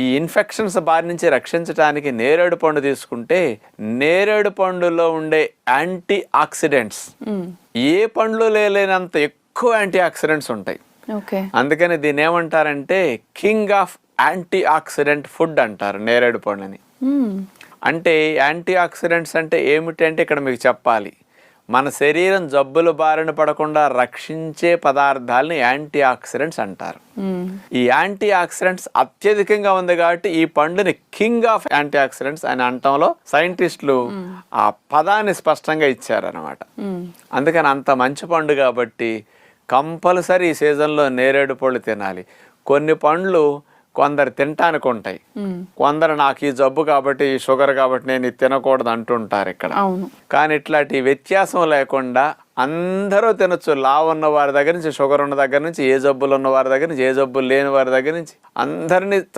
ఈ ఇన్ఫెక్షన్స్ బారి నుంచి రక్షించడానికి నేరేడు పండు తీసుకుంటే నేరేడు పండులో ఉండే యాంటీ ఆక్సిడెంట్స్ ఏ పండ్లు లేనంత ఎక్కువ యాంటీ ఆక్సిడెంట్స్ ఉంటాయి. అందుకని దీన్ని ఏమంటారంటే king of anti oxidant food అంటారు నేరేడు పండుని. అంటే యాంటీ ఆక్సిడెంట్స్ అంటే ఏమిటి అంటే ఇక్కడ మీకు చెప్పాలి, మన శరీరం జబ్బుల బారిన పడకుండా రక్షించే పదార్థాలని యాంటీ ఆక్సిడెంట్స్ అంటారు. ఈ యాంటీ ఆక్సిడెంట్స్ అత్యధికంగా ఉంది కాబట్టి ఈ పండుని కింగ్ ఆఫ్ యాంటీ ఆక్సిడెంట్స్ అని అనటంలో సైంటిస్టులు ఆ పదాన్ని స్పష్టంగా ఇచ్చారనమాట. అందుకని అంత మంచి పండు కాబట్టి కంపల్సరీ ఈ సీజన్లో నేరేడు పళ్ళు తినాలి. కొన్ని పండ్లు కొందరు తినటానికి ఉంటాయి, కొందరు నాకు ఈ జబ్బు కాబట్టి ఈ షుగర్ కాబట్టి నేను ఇది తినకూడదు అంటుంటారు ఇక్కడ. కానీ ఇట్లాంటి వ్యత్యాసం లేకుండా అందరూ తినొచ్చు. లావు ఉన్న వారి దగ్గర నుంచి, షుగర్ ఉన్న దగ్గర నుంచి, ఏ జబ్బులు ఉన్న వారి దగ్గర నుంచి, ఏ జబ్బులు లేని వారి దగ్గర నుంచి అందరినీ